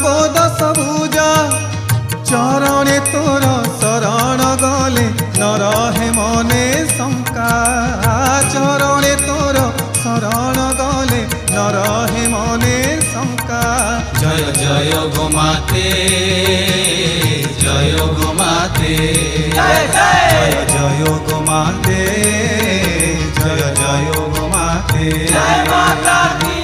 गो दश भुजा चरणे तोर शरण गले न रहे मने शंका चरणे तोर शरण गले न रहे मने शंका। जय जय गो माते जय गो माते जय जय गो माते जय जय गो माते जय माता दी।